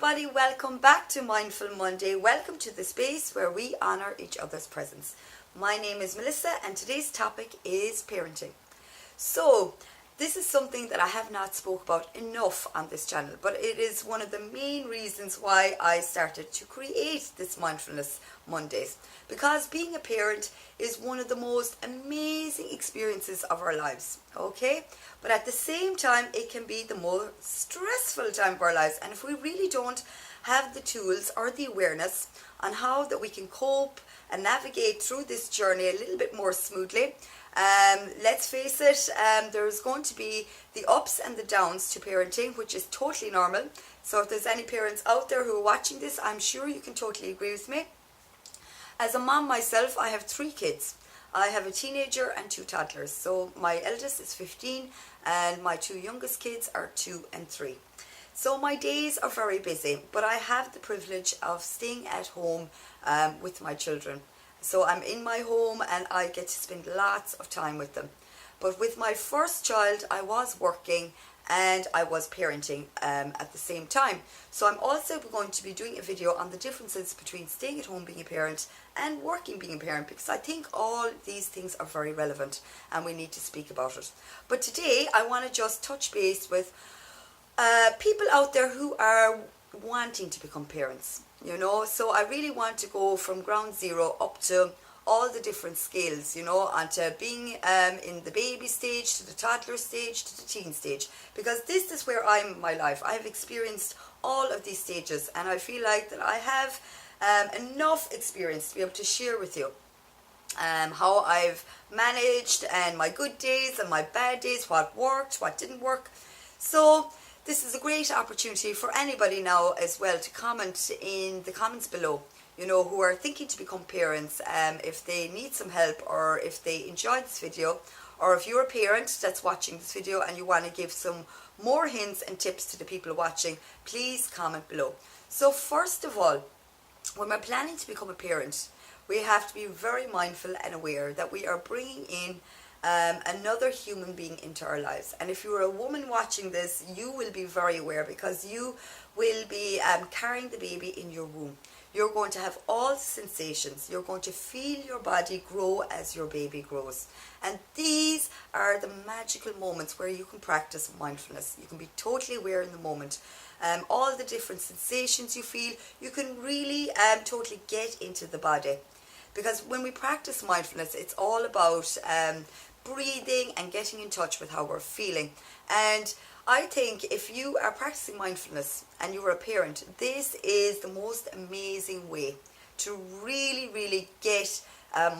everybody, welcome back to Mindful Monday. Welcome to the space where we honor each other's presence. My name is Melissa and today's topic is parenting. So this is something that I have not spoke about enough on this channel, but it is one of the main reasons why I started to create this Mindfulness Mondays, because being a parent is one of the most amazing experiences of our lives, okay? But at the same time, it can be the most stressful time of our lives, and if we really don't have the tools or the awareness on how that we can cope and navigate through this journey a little bit more smoothly, let's face it, there's going to be the ups and the downs to parenting, which is totally normal. So if there's any parents out there who are watching this, I'm sure you can totally agree with me. As a mom myself, I have 3 kids. I have a teenager and 2 toddlers. So my eldest is 15 and my 2 youngest kids are 2 and 3. So my days are very busy, but I have the privilege of staying at home with my children. So I'm in my home and I get to spend lots of time with them. But with my first child, I was working and I was parenting at the same time. So I'm also going to be doing a video on the differences between staying at home being a parent and working being a parent, because I think all these things are very relevant and we need to speak about it. But today I want to just touch base with people out there who are wanting to become parents, you know. So I really want to go from ground zero up to all the different scales, you know, onto being in the baby stage, to the toddler stage, to the teen stage, because this is where I'm in my life. I've experienced all of these stages and I feel like that I have enough experience to be able to share with you how I've managed, and my good days and my bad days, what worked, what didn't work. So this is a great opportunity for anybody now as well to comment in the comments below, you know, who are thinking to become parents, if they need some help or if they enjoyed this video, or if you're a parent that's watching this video and you want to give some more hints and tips to the people watching, please comment below. So first of all, when we're planning to become a parent, we have to be very mindful and aware that we are bringing in another human being into our lives. And if you're a woman watching this, you will be very aware, because you will be carrying the baby in your womb. You're going to have all sensations. You're going to feel your body grow as your baby grows. And these are the magical moments where you can practice mindfulness. You can be totally aware in the moment. All the different sensations you feel, you can really totally get into the body. Because when we practice mindfulness, it's all about breathing and getting in touch with how we're feeling. And I think if you are practicing mindfulness and you're a parent, this is the most amazing way to really get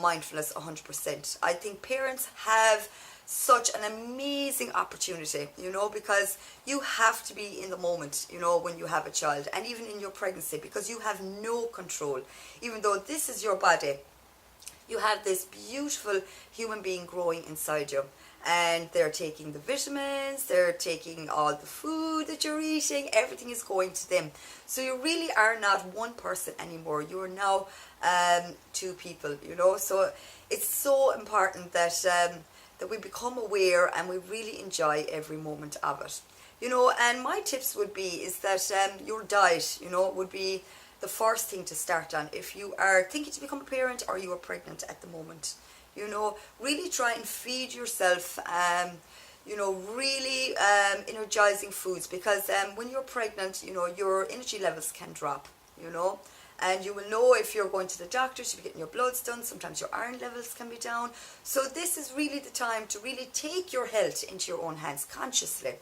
mindfulness 100%. I think parents have such an amazing opportunity, you know, because you have to be in the moment, you know, when you have a child, and even in your pregnancy, because you have no control. Even though this is your body, you have this beautiful human being growing inside you, and they're taking the vitamins, they're taking all the food that you're eating, everything is going to them. So you really are not one person anymore, you are now 2 people, you know. So it's so important that that we become aware and we really enjoy every moment of it, you know. And my tips would be is that your diet, you know, would be the first thing to start on if you are thinking to become a parent or you are pregnant at the moment. You know, really try and feed yourself you know, really energizing foods, because when you're pregnant, you know, your energy levels can drop, you know. And you will know if you're going to the doctor to be getting your bloods done. Sometimes your iron levels can be down. So this is really the time to really take your health into your own hands consciously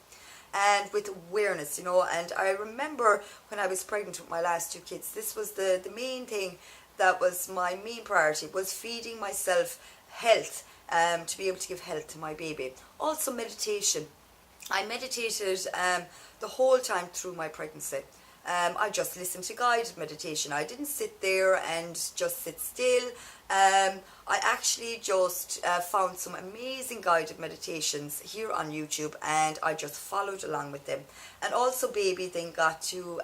and with awareness, you know. And I remember when I was pregnant with my last 2 kids, this was the main thing that was my main priority, was feeding myself health, to be able to give health to my baby. Also meditation. I meditated the whole time through my pregnancy. I just listened to guided meditation. I didn't sit there and just sit still. I actually just found some amazing guided meditations here on YouTube, and I just followed along with them. And also baby then got to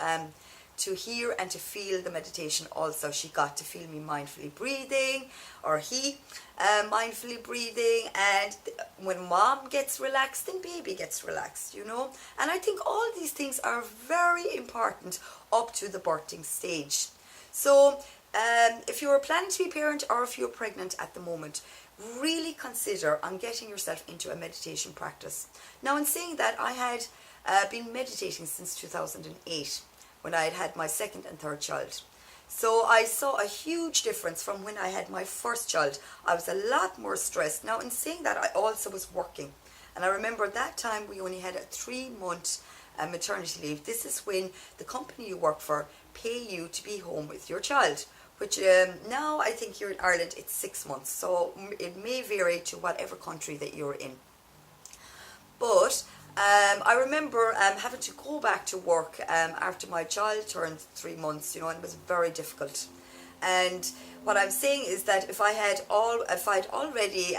to hear and to feel the meditation also. She got to feel me mindfully breathing, or he mindfully breathing, and when mom gets relaxed, then baby gets relaxed, you know. And I think all these things are very important up to the birthing stage. So if you're planning to be a parent, or if you're pregnant at the moment, really consider on getting yourself into a meditation practice. Now, in saying that, I had been meditating since 2008, when I had my second and third child. So I saw a huge difference from when I had my first child. I was a lot more stressed. Now, in saying that, I also was working. And I remember at that time we only had a 3-month maternity leave. This is when the company you work for pay you to be home with your child, which now I think here in Ireland it's 6 months. So it may vary to whatever country that you're in. But I remember having to go back to work after my child turned 3 months, you know, and it was very difficult. And what I'm saying is that if I'd already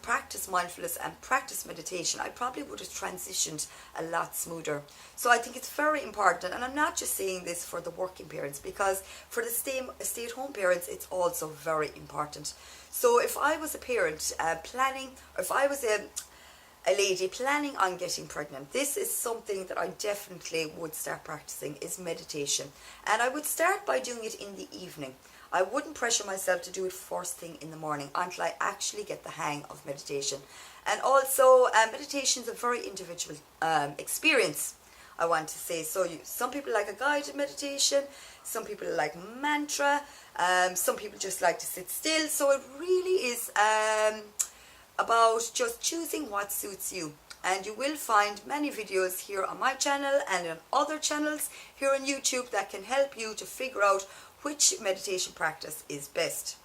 practiced mindfulness and practiced meditation, I probably would have transitioned a lot smoother. So I think it's very important, and I'm not just saying this for the working parents, because for the stay-at-home parents, it's also very important. So if I was a parent planning, or if I was a lady planning on getting pregnant, this is something that I definitely would start practicing, is meditation. And I would start by doing it in the evening. I wouldn't pressure myself to do it first thing in the morning until I actually get the hang of meditation. And also, meditation is a very individual experience, I want to say. So some people like a guided meditation, some people like mantra, some people just like to sit still. So it really is about just choosing what suits you. And you will find many videos here on my channel and on other channels here on YouTube that can help you to figure out which meditation practice is best.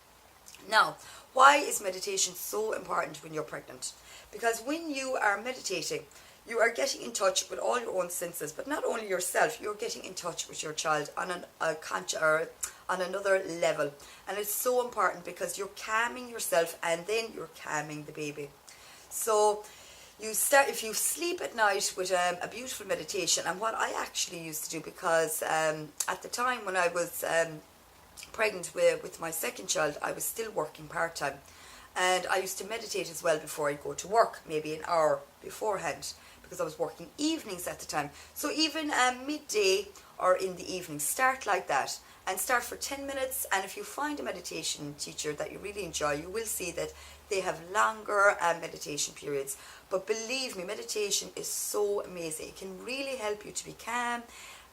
Now, why is meditation so important when you're pregnant? Because when you are meditating, you are getting in touch with all your own senses, but not only yourself, you're getting in touch with your child on on another level. And it's so important because you're calming yourself and then you're calming the baby. So if you sleep at night with a beautiful meditation, and what I actually used to do, because at the time when I was pregnant with my second child, I was still working part-time, and I used to meditate as well before I'd go to work, maybe an hour beforehand, because I was working evenings at the time. So even midday or in the evening, start like that, and start for 10 minutes. And if you find a meditation teacher that you really enjoy, you will see that they have longer meditation periods. But believe me, meditation is so amazing. It can really help you to be calm.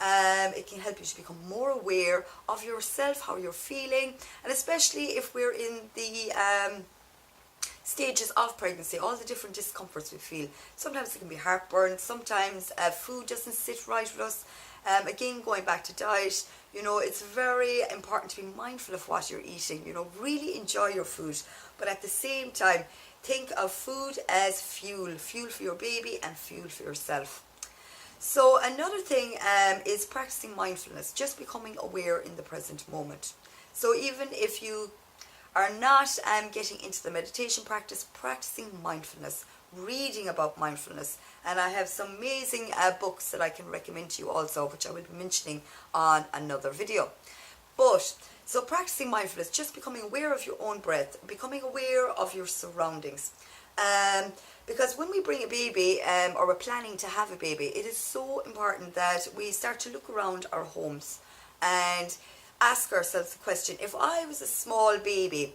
It can help you to become more aware of yourself, how you're feeling, and especially if we're in the stages of pregnancy, all the different discomforts we feel. Sometimes it can be heartburn, sometimes food doesn't sit right with us. Again, going back to diet, you know, it's very important to be mindful of what you're eating. You know, really enjoy your food, but at the same time, think of food as fuel for your baby and fuel for yourself. So another thing is practicing mindfulness, just becoming aware in the present moment. So even if you are not getting into the meditation practice, practicing mindfulness, reading about mindfulness. And I have some amazing books that I can recommend to you also, which I will be mentioning on another video. So practicing mindfulness, just becoming aware of your own breath, becoming aware of your surroundings. Because when we bring a baby or we're planning to have a baby, it is so important that we start to look around our homes and ask ourselves the question, if I was a small baby,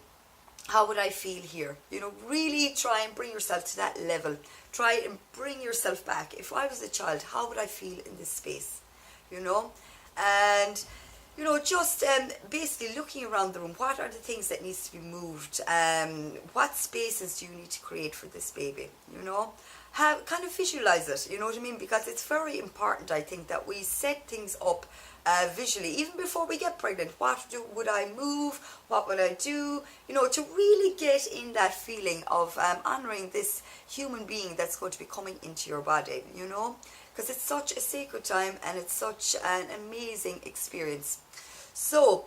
how would I feel here? You know, really try and bring yourself to that level. Try and bring yourself back. If I was a child, how would I feel in this space? You know, and you know, just basically looking around the room. What are the things that needs to be moved? What spaces do you need to create for this baby? You know, kind of visualize it. You know what I mean? Because it's very important, I think, that we set things up visually, even before we get pregnant. Would I move? What would I do? You know, to really get in that feeling of honoring this human being that's going to be coming into your body, you know, because it's such a sacred time and it's such an amazing experience. So,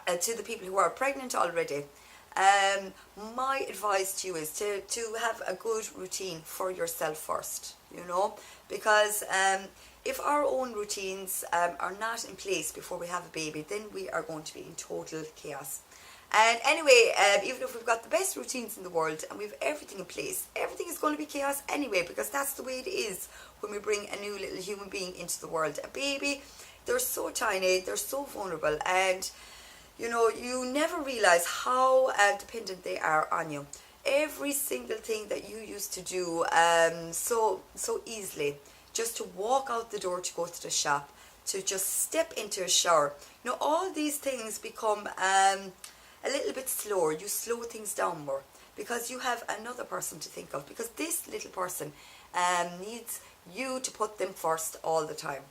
to the people who are pregnant already, my advice to you is to have a good routine for yourself first, you know, because if our own routines are not in place before we have a baby, then we are going to be in total chaos. And anyway, even if we've got the best routines in the world and we've everything in place, everything is going to be chaos anyway, because that's the way it is when we bring a new little human being into the world. A baby, they're so tiny, they're so vulnerable, and you never realize how dependent they are on you. Every single thing that you used to do so easily, just to walk out the door to go to the shop, to just step into a shower, all these things become a little bit slower. You slow things down more because you have another person to think of, because this little person needs you to put them first all the time.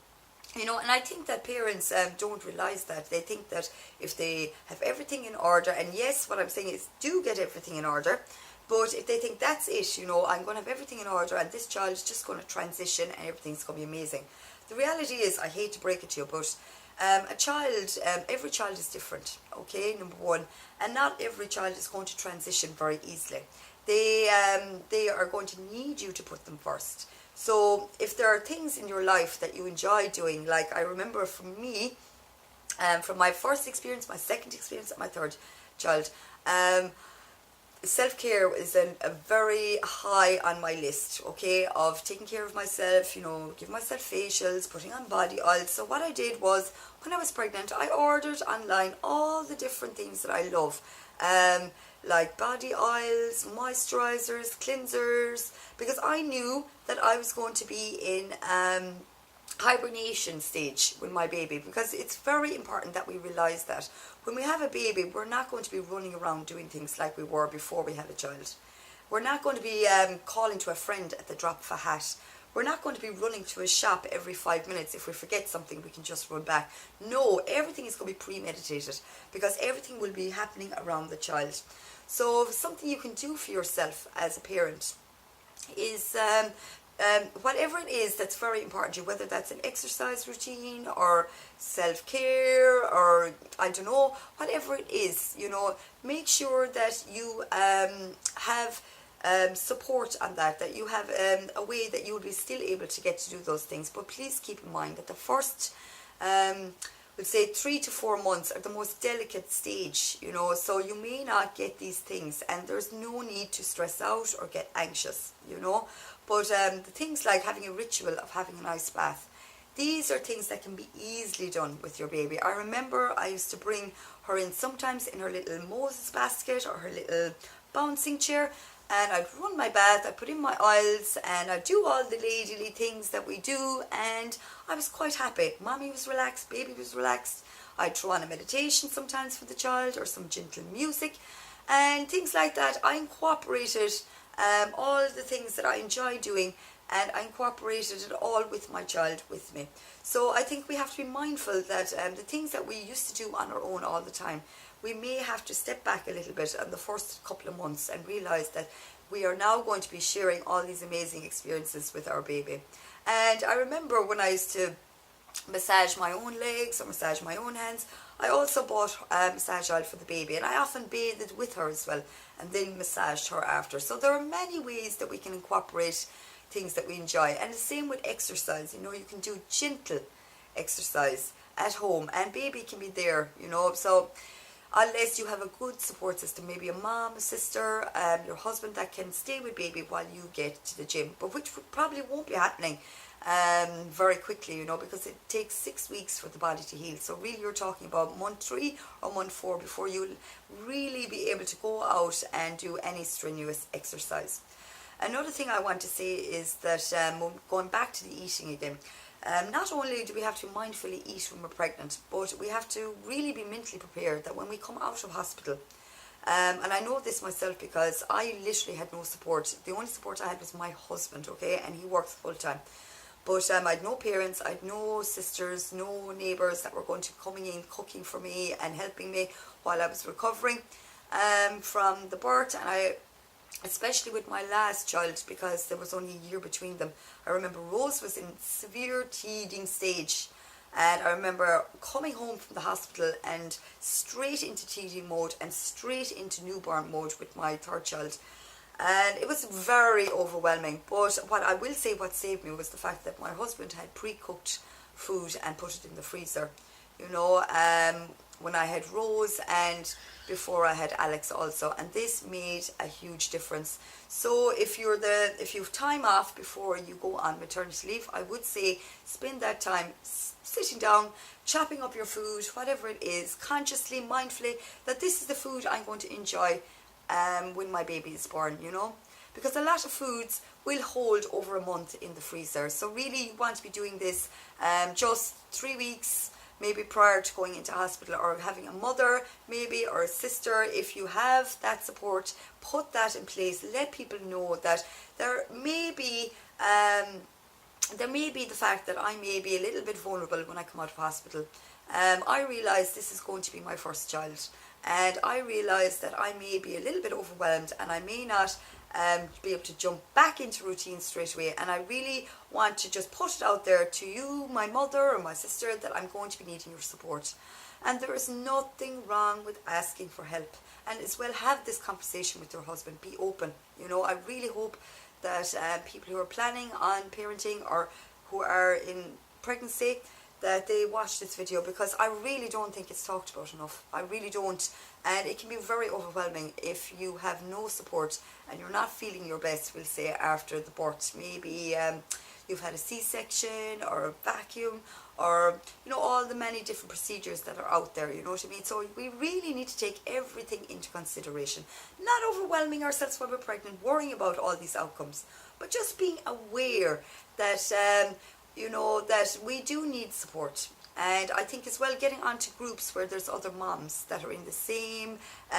And I think that parents don't realize that. They think that if they have everything in order, and yes, what I'm saying is do get everything in order, but if they think that's it, I'm going to have everything in order and this child is just going to transition and everything's going to be amazing. The reality is, I hate to break it to you, but every child is different, okay, number one, and not every child is going to transition very easily. They are going to need you to put them first. So if there are things in your life that you enjoy doing, like I remember from me, from my first experience, my second experience, and my third child, self-care is a very high on my list, okay, of taking care of myself, giving myself facials, putting on body oil. So what I did was, when I was pregnant, I ordered online all the different things that I love, like body oils, moisturizers, cleansers, because I knew that I was going to be in hibernation stage with my baby, because it's very important that we realize that when we have a baby, we're not going to be running around doing things like we were before we had a child. We're not going to be calling to a friend at the drop of a hat. We're not going to be running to a shop every 5 minutes. If we forget something, we can just run back. No, everything is going to be premeditated, because everything will be happening around the child. So something you can do for yourself as a parent is whatever it is that's very important to you, whether that's an exercise routine or self-care or I don't know, whatever it is, make sure that you have support on that you have a way that you will be still able to get to do those things. But please keep in mind that the first we'll say 3 to 4 months are the most delicate stage, so you may not get these things, and there's no need to stress out or get anxious, but the things like having a ritual of having a nice bath, these are things that can be easily done with your baby. I remember I used to bring her in sometimes in her little Moses basket or her little bouncing chair, and I'd run my bath, I'd put in my oils, and I'd do all the ladyly things that we do, and I was quite happy. Mommy was relaxed, baby was relaxed. I'd throw on a meditation sometimes for the child, or some gentle music, and things like that. I incorporated all the things that I enjoy doing, and I incorporated it all with my child with me. So I think we have to be mindful that the things that we used to do on our own all the time, we may have to step back a little bit in the first couple of months and realize that we are now going to be sharing all these amazing experiences with our baby. And I remember when I used to massage my own legs or massage my own hands, I also bought massage oil for the baby, and I often bathed with her as well and then massaged her after. So there are many ways that we can incorporate things that we enjoy. And the same with exercise. You can do gentle exercise at home, and baby can be there, so unless you have a good support system, maybe a mom, a sister, your husband that can stay with baby while you get to the gym, but which probably won't be happening very quickly, because it takes 6 weeks for the body to heal. So really you're talking about month 3 or month 4 before you'll really be able to go out and do any strenuous exercise. Another thing I want to say is that going back to the eating again, not only do we have to mindfully eat when we're pregnant, but we have to really be mentally prepared that when we come out of hospital, and I know this myself because I literally had no support. The only support I had was my husband, okay, and he works full time. But I had no parents, I had no sisters, no neighbours that were going to coming in, cooking for me and helping me while I was recovering from the birth. And I, especially with my last child, because there was only a year between them, I remember Rose was in severe teething stage, and I remember coming home from the hospital and straight into teething mode and straight into newborn mode with my third child. and it was very overwhelming. But what I will say, what saved me was the fact that my husband had pre-cooked food and put it in the freezer, when I had Rose and before I had Alex also, and this made a huge difference. So if you've time off before you go on maternity leave, I would say spend that time sitting down, chopping up your food, whatever it is, consciously, mindfully, that this is the food I'm going to enjoy when my baby is born, because a lot of foods will hold over a month in the freezer. So really you want to be doing this just 3 weeks, maybe prior to going into hospital, or having a mother maybe, or a sister. If you have that support, put that in place. Let people know that there may be the fact that I may be a little bit vulnerable when I come out of hospital. I realise this is going to be my first child, and I realise that I may be a little bit overwhelmed, and I may not be able to jump back into routine straight away. And I really want to just put it out there to you, my mother or my sister, that I'm going to be needing your support. And there is nothing wrong with asking for help, and as well have this conversation with your husband. Be open. I really hope that people who are planning on parenting or who are in pregnancy, that they watch this video, because I really don't think it's talked about enough. I really don't. And it can be very overwhelming if you have no support and you're not feeling your best, we'll say, after the birth. Maybe you've had a C-section or a vacuum, or all the many different procedures that are out there, you know what I mean? So we really need to take everything into consideration, not overwhelming ourselves when we're pregnant, worrying about all these outcomes, but just being aware that that we do need support. And I think as well, getting onto groups where there's other moms that are in the same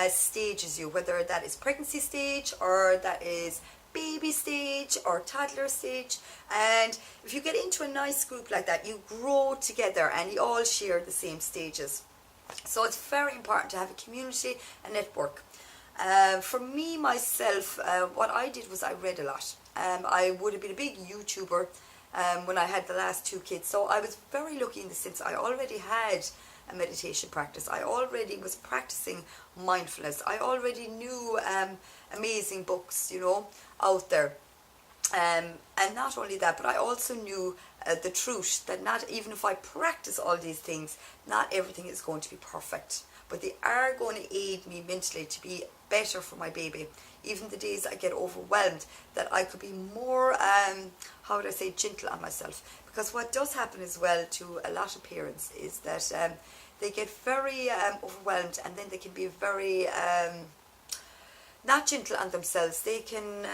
stage as you, whether that is pregnancy stage or that is baby stage or toddler stage. And if you get into a nice group like that, you grow together and you all share the same stages. So it's very important to have a community, a network. For me, myself, what I did was I read a lot. I would have been a big YouTuber when I had the last 2 kids. So I was very lucky in the sense I already had a meditation practice. I already was practicing mindfulness. I already knew amazing books, out there. And not only that, but I also knew the truth that not even if I practice all these things, not everything is going to be perfect. But they are going to aid me mentally to be better for my baby. Even the days I get overwhelmed, that I could be more, gentle on myself. Because what does happen as well to a lot of parents is that they get very overwhelmed, and then they can be very not gentle on themselves. They can,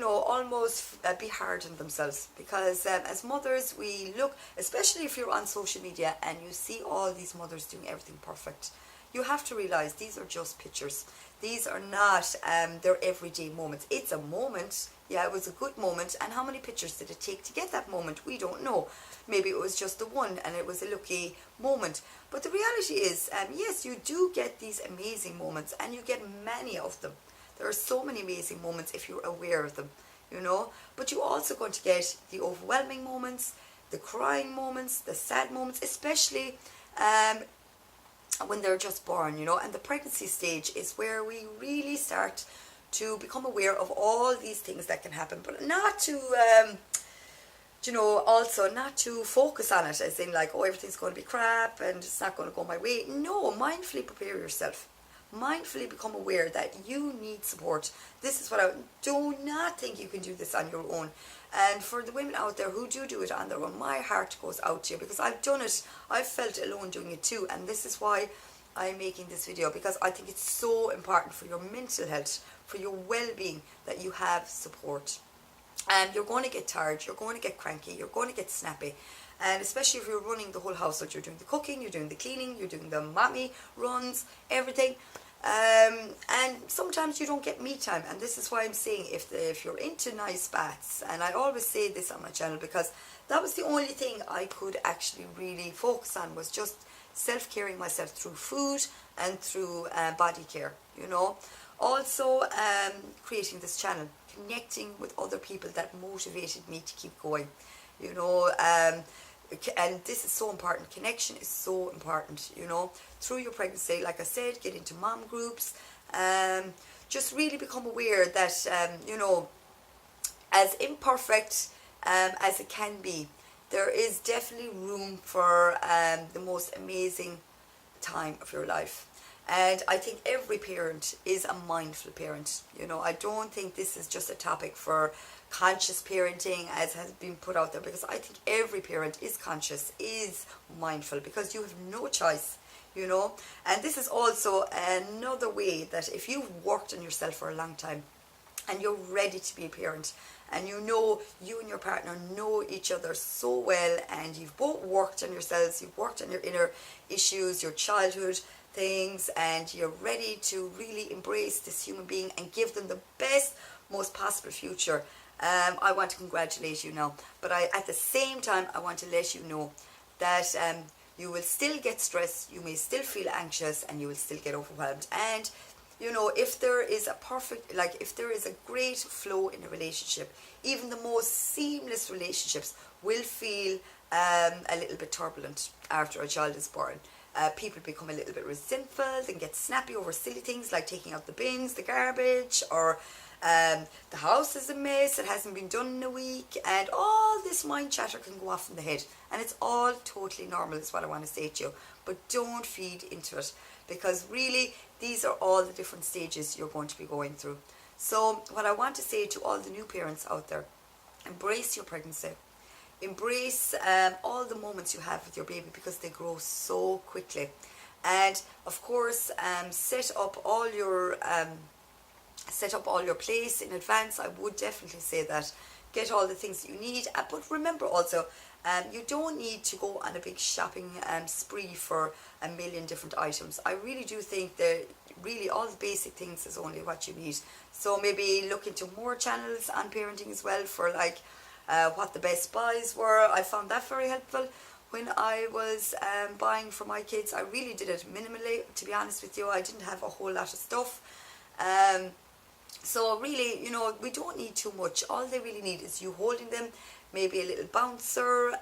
almost be hard on themselves, because as mothers, we look, especially if you're on social media and you see all these mothers doing everything perfect, you have to realize these are just pictures. These are not their everyday moments. It's a moment. Yeah, it was a good moment. And how many pictures did it take to get that moment? We don't know. Maybe it was just the one and it was a lucky moment. But the reality is, yes, you do get these amazing moments, and you get many of them. There are so many amazing moments if you're aware of them, But you're also going to get the overwhelming moments, the crying moments, the sad moments, especially when they're just born, and the pregnancy stage is where we really start to become aware of all these things that can happen, but not to, also not to focus on it as in like, oh, everything's going to be crap and it's not going to go my way. No, mindfully prepare yourself. Mindfully become aware that you need support. This is what I do not think you can do this on your own. And for the women out there who do it on their own, my heart goes out to you, because I've done it. I've felt alone doing it too, and this is why I'm making this video, because I think it's so important for your mental health, for your well-being, that you have support. And you're going to get tired, you're going to get cranky, you're going to get snappy. And especially if you're running the whole household, you're doing the cooking, you're doing the cleaning, you're doing the mommy runs, everything. And sometimes you don't get me time, and this is why I'm saying if you're into nice baths, and I always say this on my channel, because that was the only thing I could actually really focus on, was just self-caring myself through food and through body care, Also creating this channel, connecting with other people that motivated me to keep going, and this is so important. Connection is so important, through your pregnancy. Like I said, get into mom groups, just really become aware that, as imperfect as it can be, there is definitely room for the most amazing time of your life. And I think every parent is a mindful parent. I don't think this is just a topic for conscious parenting as has been put out there, because I think every parent is conscious, is mindful, because you have no choice. And this is also another way that if you've worked on yourself for a long time and you're ready to be a parent, and you and your partner know each other so well, and you've both worked on yourselves, you've worked on your inner issues, your childhood things, and you're ready to really embrace this human being and give them the best, most possible future, I want to congratulate you now. But at the same time, I want to let you know that you will still get stressed, you may still feel anxious, and you will still get overwhelmed. And if there is if there is a great flow in a relationship, even the most seamless relationships will feel a little bit turbulent after a child is born. People become a little bit resentful and get snappy over silly things like taking out the bins, the garbage, or the house is a mess, it hasn't been done in a week, and all this mind chatter can go off in the head. And it's all totally normal, is what I want to say to you. But don't feed into it, because really these are all the different stages you're going to be going through. So what I want to say to all the new parents out there, embrace your pregnancy. Embrace all the moments you have with your baby, because they grow so quickly. And of course, set up all your place in advance. I would definitely say that. Get all the things that you need. But remember also, you don't need to go on a big shopping spree for a million different items. I really do think that really all the basic things is only what you need. So maybe look into more channels on parenting as well for what the best buys were. I found that very helpful when I was buying for my kids. I really did it minimally, to be honest with you. I didn't have a whole lot of stuff. So really, we don't need too much. All they really need is you holding them, maybe a little bouncer,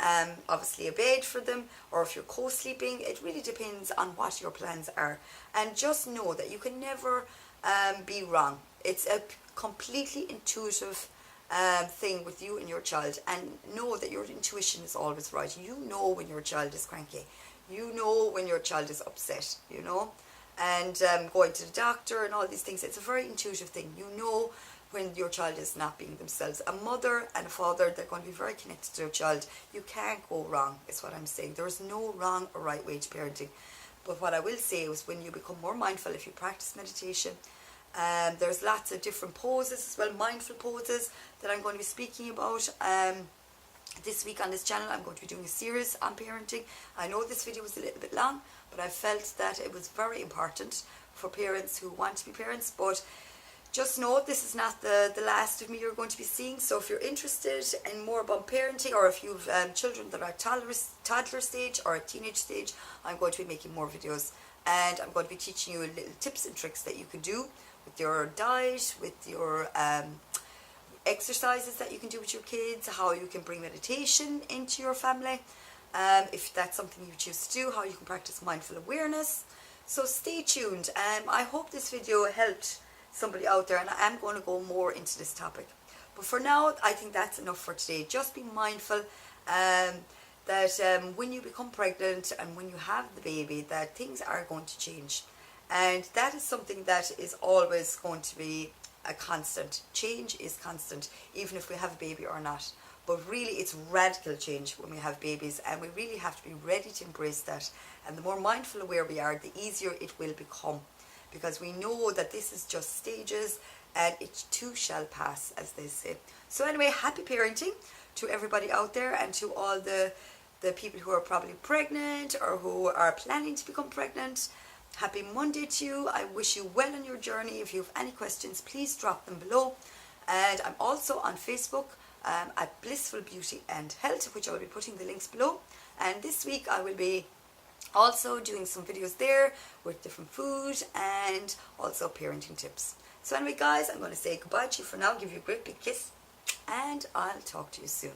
obviously a bed for them, or if you're co-sleeping. It really depends on what your plans are. And just know that you can never be wrong. It's a completely intuitive thing with you and your child, and know that your intuition is always right. You know when your child is cranky, you know when your child is upset, and going to the doctor and all these things. It's a very intuitive thing. You know when your child is not being themselves. A mother and a father, they're going to be very connected to their child. You can't go wrong, is what I'm saying. There's no wrong or right way to parenting. But what I will say is, when you become more mindful, if you practice meditation, there's lots of different poses as well, mindful poses, that I'm going to be speaking about. This week on this channel, I'm going to be doing a series on parenting. I know this video was a little bit long, but I felt that it was very important for parents who want to be parents. But just know this is not the last of me you're going to be seeing. So if you're interested in more about parenting, or if you've children that are toddler stage or at teenage stage, I'm going to be making more videos. And I'm going to be teaching you little tips and tricks that you can do with your diet, with your exercises that you can do with your kids, how you can bring meditation into your family, if that's something you choose to do, how you can practice mindful awareness. So stay tuned. I hope this video helped somebody out there, and I am going to go more into this topic. But for now, I think that's enough for today. Just be mindful that when you become pregnant and when you have the baby, that things are going to change. And that is something that is always going to be a constant. Change is constant, even if we have a baby or not. But really, it's radical change when we have babies, and we really have to be ready to embrace that. And the more mindful aware we are, the easier it will become, because we know that this is just stages, and it too shall pass, as they say. So anyway, happy parenting to everybody out there, and to all the people who are probably pregnant or who are planning to become pregnant. Happy Monday to you. I wish you well on your journey. If you have any questions, please drop them below. And I'm also on Facebook at Blissful Beauty and Health, which I will be putting the links below. And this week I will be also doing some videos there with different food and also parenting tips. So anyway guys, I'm going to say goodbye to you for now, give you a great big kiss, and I'll talk to you soon.